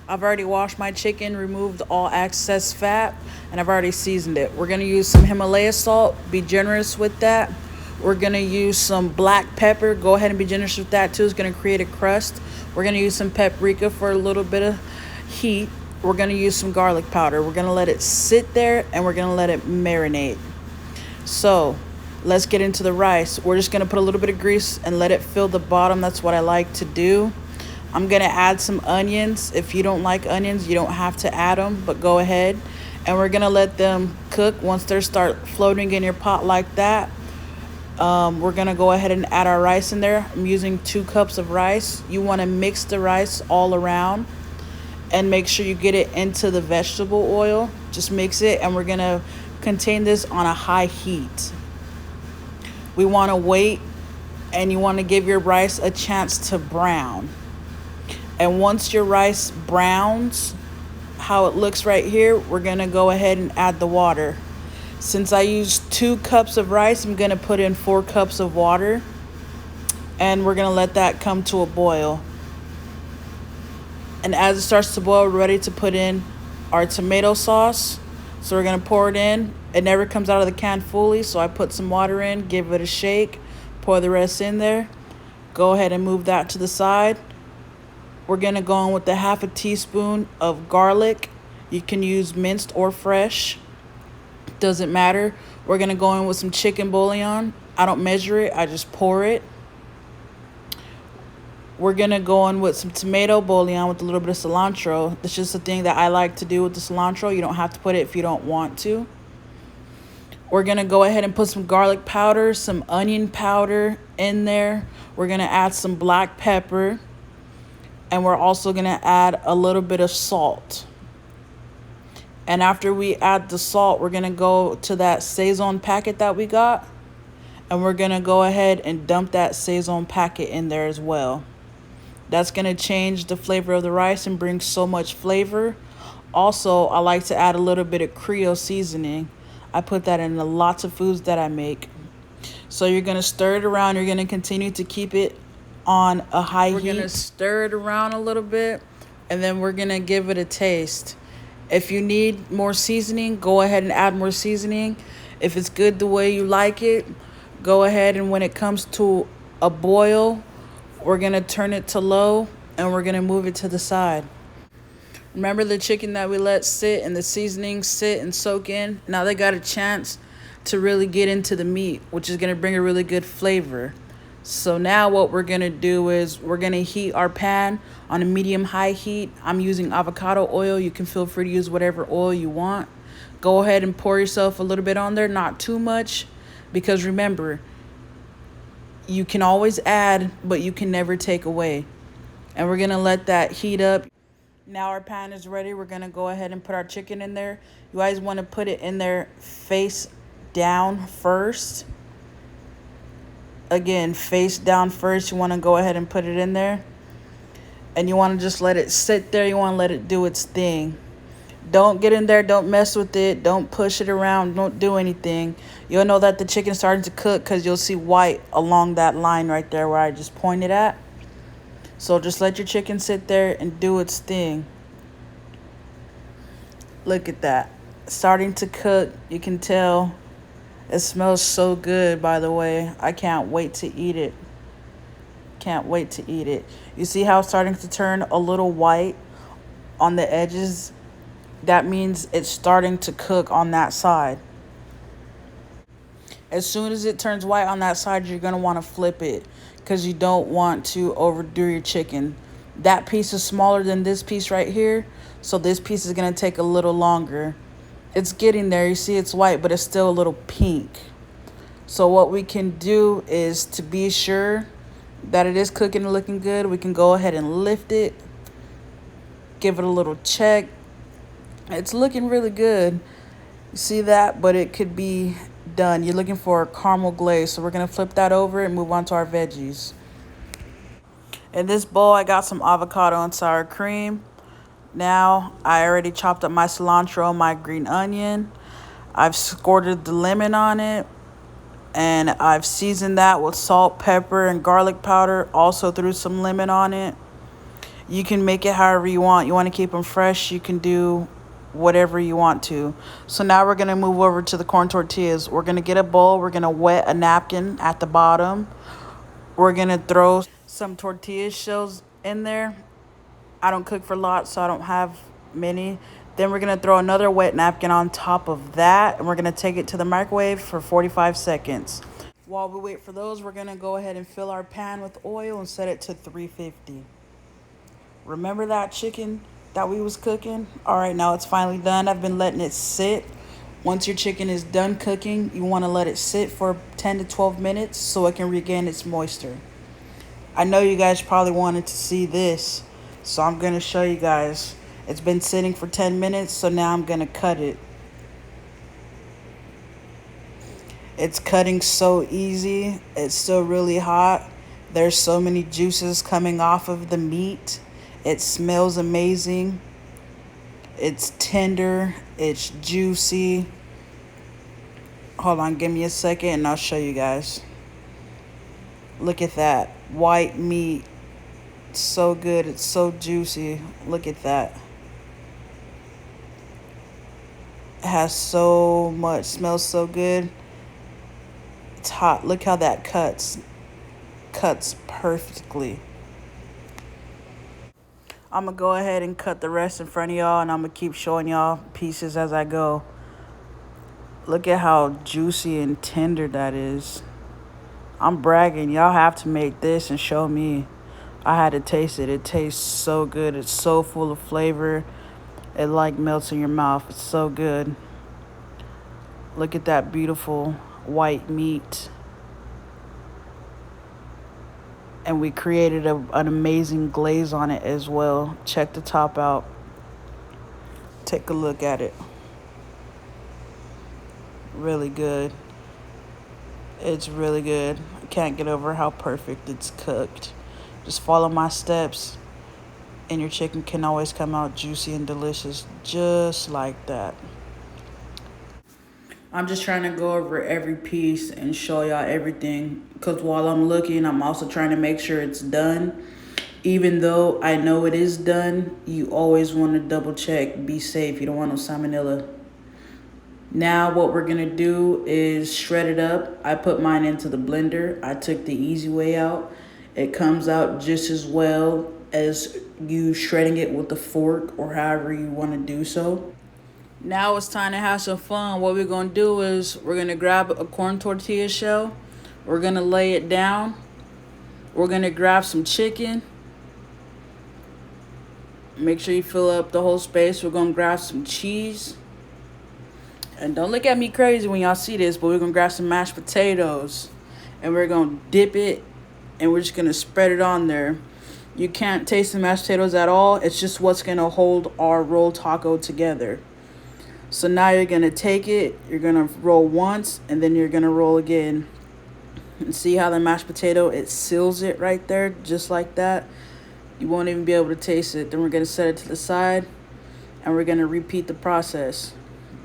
I've already washed my chicken, removed all excess fat, and I've already seasoned it. We're going to use some Himalaya salt. Be generous with that. We're going to use some black pepper. Go ahead and be generous with that too. It's going to create a crust. We're going to use some paprika for a little bit of heat. We're going to use some garlic powder. We're going to let it sit there and we're going to let it marinate. So let's get into the rice. We're just going to put a little bit of grease and let it fill the bottom. That's what I like to do. I'm going to add some onions. If you don't like onions, you don't have to add them, but go ahead. And we're going to let them cook. Once they start floating in your pot like that, we're going to go ahead and add our rice in there. I'm using 2 cups of rice. You want to mix the rice all around and make sure you get it into the vegetable oil. Just mix it, and we're going to contain this on a high heat. We want to wait, and you want to give your rice a chance to brown. And once your rice browns, how it looks right here, we're going to go ahead and add the water. Since I used 2 cups of rice, I'm going to put in 4 cups of water. And we're going to let that come to a boil. And as it starts to boil, we're ready to put in our tomato sauce. So we're going to pour it in. It never comes out of the can fully, so I put some water in, give it a shake, pour the rest in there. Go ahead and move that to the side. We're going to go on with the 1/2 teaspoon of garlic. You can use minced or fresh. Doesn't matter. We're going to go in with some chicken bouillon. I don't measure it. I just pour it. We're going to go in with some tomato bouillon with a little bit of cilantro. It's just a thing that I like to do with the cilantro. You don't have to put it if you don't want to. We're going to go ahead and put some garlic powder, some onion powder in there. We're going to add some black pepper. And we're also going to add a little bit of salt. And after we add the salt, we're going to go to that Saison packet that we got. And we're going to go ahead and dump that Saison packet in there as well. That's going to change the flavor of the rice and bring so much flavor. Also, I like to add a little bit of Creole seasoning. I put that in lots of foods that I make. So you're going to stir it around. You're going to continue to keep it on a high heat. We're going to stir it around a little bit, and then we're going to give it a taste. If you need more seasoning, go ahead and add more seasoning. If it's good the way you like it, go ahead, and when it comes to a boil, we're going to turn it to low, and we're going to move it to the side. Remember the chicken that we let sit and the seasoning sit and soak in? Now they got a chance to really get into the meat, which is going to bring a really good flavor. So now what we're going to do is we're going to heat our pan on a medium-high heat. I'm using avocado oil. You can feel free to use whatever oil you want. Go ahead and pour yourself a little bit on there, not too much, because remember, you can always add, but you can never take away. And we're going to let that heat up. Now our pan is ready. We're going to go ahead and put our chicken in there. You guys want to put it in there face down first. Again, face down first. You want to go ahead and put it in there. And you want to just let it sit there. You want to let it do its thing. Don't get in there. Don't mess with it. Don't push it around. Don't do anything. You'll know that the chicken's starting to cook because you'll see white along that line right there where I just pointed at. So just let your chicken sit there and do its thing. Look at that. Starting to cook. You can tell. It smells so good, by the way. I can't wait to eat it. Can't wait to eat it. You see how it's starting to turn a little white on the edges? That means it's starting to cook on that side. As soon as it turns white on that side, you're going to want to flip it because you don't want to overdo your chicken. That piece is smaller than this piece right here, so this piece is going to take a little longer. It's getting there. You see it's white, but it's still a little pink. So what we can do is, to be sure that it is cooking and looking good, we can go ahead and lift it, give it a little check. It's looking really good. You see that? But it could be done. You're looking for a caramel glaze, so we're going to flip that over and move on to our veggies. In this bowl, I got some avocado and sour cream. Now, I already chopped up my cilantro, my green onion. I've squirted the lemon on it. And I've seasoned that with salt, pepper, and garlic powder. Also threw some lemon on it. You can make it however you want. You want to keep them fresh, you can do whatever you want to. So now we're going to move over to the corn tortillas. We're going to get a bowl. We're going to wet a napkin at the bottom. We're going to throw some tortilla shells in there. I don't cook for lots, so I don't have many. Then we're going to throw another wet napkin on top of that, and we're going to take it to the microwave for 45 seconds. While we wait for those, we're going to go ahead and fill our pan with oil and set it to 350. Remember that chicken that we was cooking? All right, now it's finally done. I've been letting it sit. Once your chicken is done cooking, you want to let it sit for 10 to 12 minutes so it can regain its moisture. I know you guys probably wanted to see this, so I'm going to show you guys. It's been sitting for 10 minutes, so now I'm going to cut it. It's cutting so easy. It's still really hot. There's so many juices coming off of the meat. It smells amazing. It's tender. It's juicy. Hold on, give me a second and I'll show you guys. Look at that. White meat. It's so good. It's so juicy. Look at that. It has so much. Smells so good. It's hot. Look how that cuts. Cuts perfectly. I'm going to go ahead and cut the rest in front of y'all, and I'm going to keep showing y'all pieces as I go. Look at how juicy and tender that is. I'm bragging. Y'all have to make this and show me. I had to taste it. It tastes so good. It's so full of flavor. It like melts in your mouth. It's so good. Look at that beautiful white meat. And we created an amazing glaze on it as well. Check the top out. Take a look at it. Really good. It's really good. I can't get over how perfect it's cooked. Just follow my steps and your chicken can always come out juicy and delicious, just like that. I'm just trying to go over every piece and show y'all everything, because while I'm looking, I'm also trying to make sure it's done. Even though I know it is done, you always want to double check, be safe. You don't want no salmonella. Now what we're going to do is shred it up. I put mine into the blender. I took the easy way out. It comes out just as well as you shredding it with a fork or however you want to do so. Now it's time to have some fun. What we're going to do is we're going to grab a corn tortilla shell. We're going to lay it down. We're going to grab some chicken. Make sure you fill up the whole space. We're going to grab some cheese. And don't look at me crazy when y'all see this, but we're going to grab some mashed potatoes. And we're going to dip it. And we're just going to spread it on there. You can't taste the mashed potatoes at all. It's just what's going to hold our roll taco together. So now you're going to take it. You're going to roll once. And then you're going to roll again. And see how the mashed potato, it seals it right there. Just like that. You won't even be able to taste it. Then we're going to set it to the side. And we're going to repeat the process.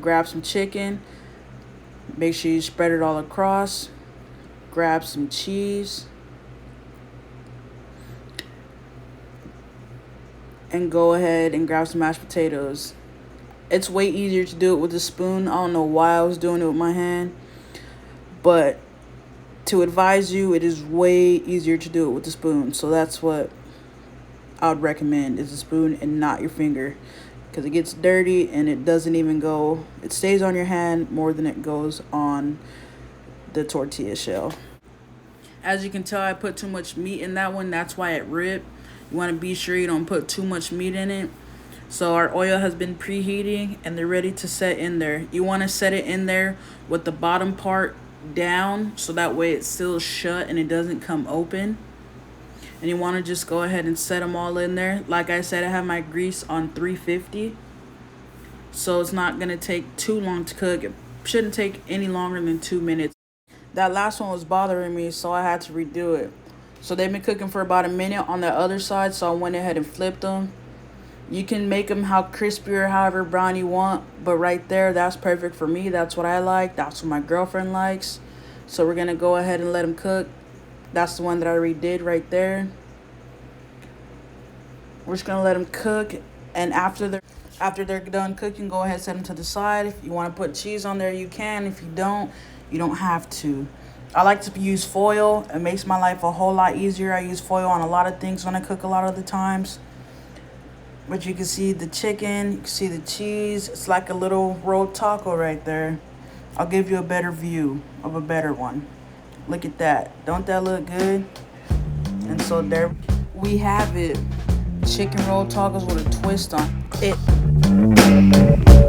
Grab some chicken. Make sure you spread it all across. Grab some cheese. And go ahead and grab some mashed potatoes. It's way easier to do it with a spoon. I don't know why I was doing it with my hand. But to advise you, it is way easier to do it with a spoon. So that's what I would recommend, is a spoon and not your finger. Because it gets dirty and it doesn't even go, it stays on your hand more than it goes on the tortilla shell. As you can tell, I put too much meat in that one. That's why it ripped. You want to be sure you don't put too much meat in it. So our oil has been preheating and they're ready to set in there. You want to set it in there with the bottom part down, so that way it's still shut and it doesn't come open. And you want to just go ahead and set them all in there. Like I said, I have my grease on 350. So it's not going to take too long to cook. It shouldn't take any longer than 2 minutes. That last one was bothering me, so I had to redo it. So they've been cooking for about a minute on the other side, so I went ahead and flipped them. You can make them how crispy or however brown you want, but right there, that's perfect for me. That's what I like. That's what my girlfriend likes. So we're going to go ahead and let them cook. That's the one that I already did right there. We're just gonna let them cook, and after they're done cooking, go ahead, set them to the side. If you want to put cheese on there, you can. If you don't have to. I like to use foil. It makes my life a whole lot easier. I use foil on a lot of things when I cook a lot of the times. But you can see the chicken, you can see the cheese. It's like a little rolled taco right there. I'll give you a better view of a better one. Look at that. Don't that look good? And so there we have it. Chicken roll tacos with a twist on it.